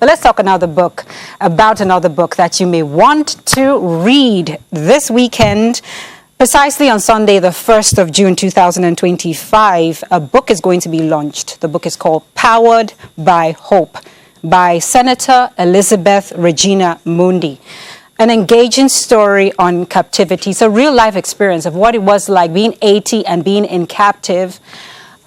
But let's talk about another book that you may want to read this weekend. Precisely on Sunday, the 1st of June, 2025, a book is going to be launched. The book is called Powered by Hope by Senator Elizabeth Regina Mundi. An engaging story on captivity. It's a real-life experience of what it was like being 80 and being in captive.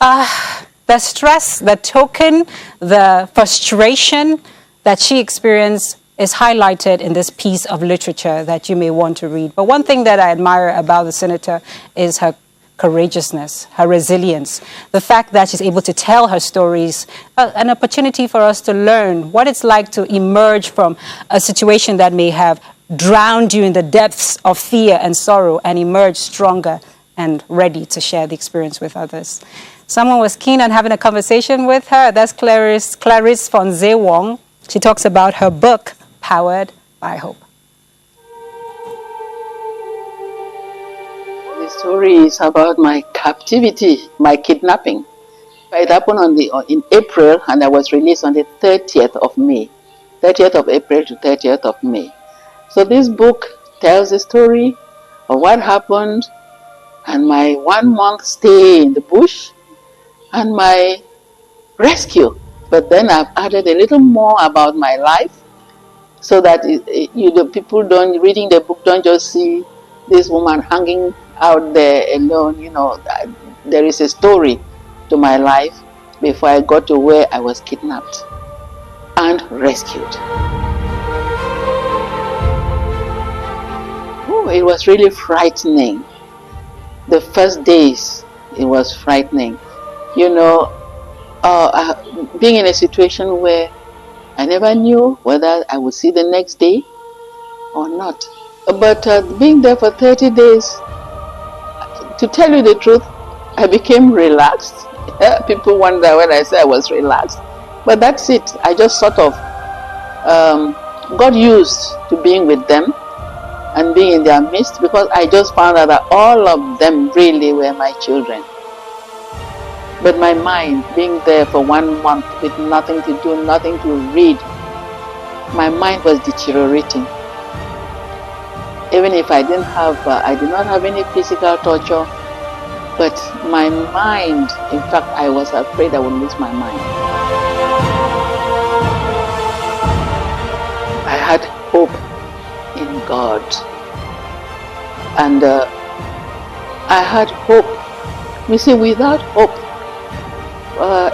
The stress, the token, the frustration that she experienced is highlighted in this piece of literature that you may want to read. But one thing that I admire about the senator is her courageousness, her resilience, the fact that she's able to tell her stories, an opportunity for us to learn what it's like to emerge from a situation that may have drowned you in the depths of fear and sorrow and emerge stronger and ready to share the experience with others. Someone was keen on having a conversation with her. That's Clarice Fonze Wong. She talks about her book, Powered by Hope. The story is about my captivity, my kidnapping. It happened in April, and I was released on the 30th of May. 30th of April to 30th of May. So this book tells the story of what happened and my 1 month stay in the bush and my rescue. But then I've added a little more about my life so that the people reading the book don't just see this woman hanging out there alone. There is a story to my life before I got to where I was kidnapped and rescued. Oh, it was really frightening. The first days, it was frightening. Being in a situation where I never knew whether I would see the next day or not. But being there for 30 days, to tell you the truth, I became relaxed. People wonder when I say I was relaxed. But that's it. I just sort of got used to being with them and being in their midst, because I just found out that all of them really were my children. But my mind, being there for 1 month with nothing to do, nothing to read, my mind was deteriorating. Even if I did not have any physical torture, but my mind, in fact, I was afraid I would lose my mind. I had hope in God. And I had hope. You see, without hope,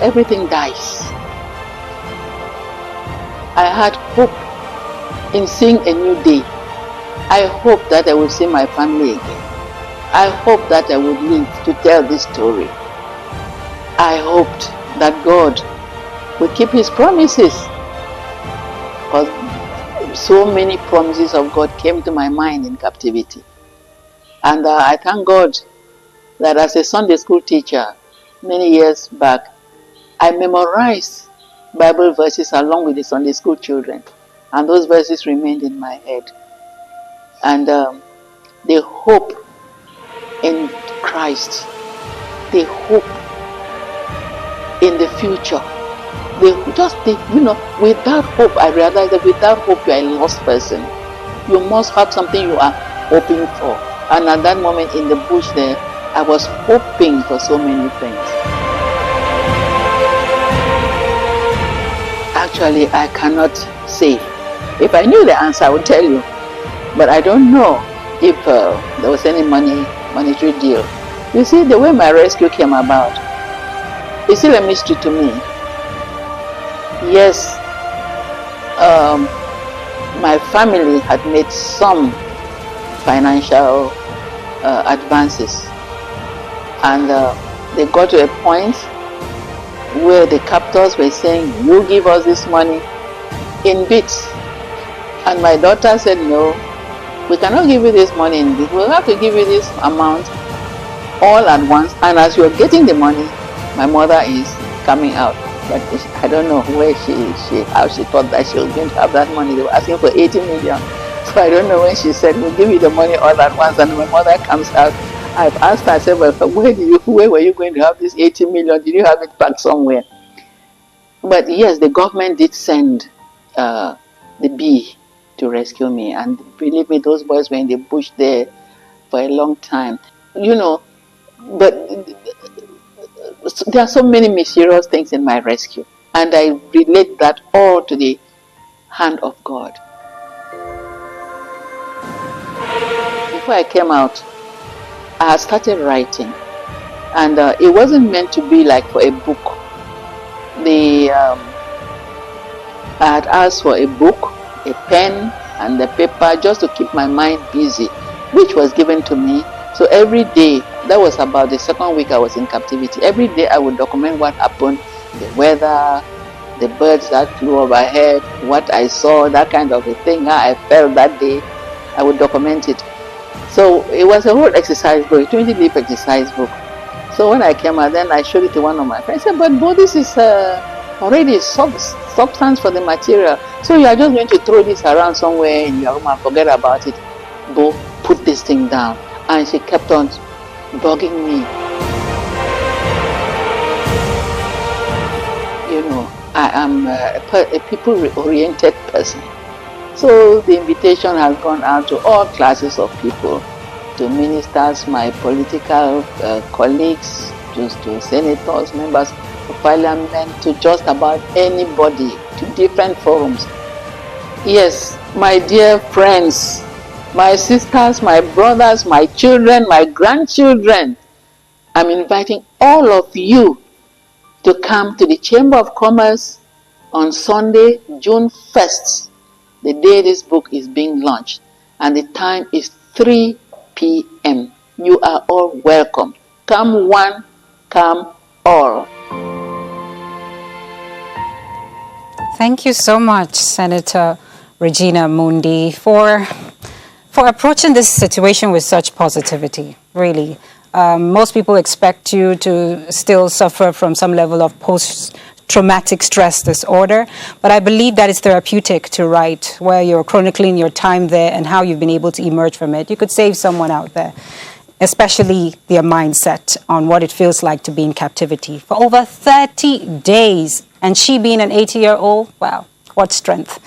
everything dies. I had hope in seeing a new day. I hope that I will see my family again. I hope that I would live to tell this story. I hoped that God would keep His promises, because so many promises of God came to my mind in captivity. And I thank God that as a Sunday school teacher many years back, I memorized Bible verses along with the Sunday school children, and those verses remained in my head. And the hope in Christ, the hope in the future, without hope, I realized that without hope you are a lost person. You must have something you are hoping for. And at that moment in the bush there, I was hoping for so many things. Actually, I cannot say. If I knew the answer, I would tell you. But I don't know if there was any monetary deal. You see, the way my rescue came about is still a mystery to me. Yes, my family had made some financial advances, and they got to a point where the captors were saying, "You give us this money in bits." And my daughter said, "No, we cannot give you this money in bits. We'll have to give you this amount all at once. And as you're getting the money, my mother is coming out." But I don't know where how she thought that she was going to have that money. They were asking for 80 million. So I don't know when she said, "We'll give you the money all at once," and my mother comes out. I've asked her, I said, "Well, where were you going to have this 80 million? Did you have it back somewhere?" But yes, the government did send the bee to rescue me. And believe me, those boys were in the bush there for a long time. You know, but there are so many mysterious things in my rescue. And I relate that all to the hand of God. Before I came out, I had started writing. And it wasn't meant to be like for a book. I had asked for a book, a pen, and a paper just to keep my mind busy, which was given to me. So every day, that was about the second week I was in captivity. Every day I would document what happened, the weather, the birds that flew overhead, what I saw, that kind of a thing, how I felt that day. I would document it. So it was a whole exercise book, a 20-leaf exercise book. So when I came out, then I showed it to one of my friends. I said, but this is already substance for the material. So you are just going to throw this around somewhere in your room and forget about it. Go put this thing down. And she kept on bugging me. You know, I am a people-oriented person. So the invitation has gone out to all classes of people, to ministers, my political colleagues, to senators, members of parliament, to just about anybody, to different forums. Yes, my dear friends, my sisters, my brothers, my children, my grandchildren, I'm inviting all of you to come to the Chamber of Commerce on Sunday, June 1st, the day this book is being launched, and the time is 3 p.m. You are all welcome. Come one, come all. Thank you so much, Senator Regina Mundi, for approaching this situation with such positivity, really. Most people expect you to still suffer from some level of post-traumatic stress disorder, but I believe that it's therapeutic to write, where you're chronicling your time there and how you've been able to emerge from it. You could save someone out there, especially their mindset on what it feels like to be in captivity for over 30 days. And she being an 80-year-old, wow, what strength.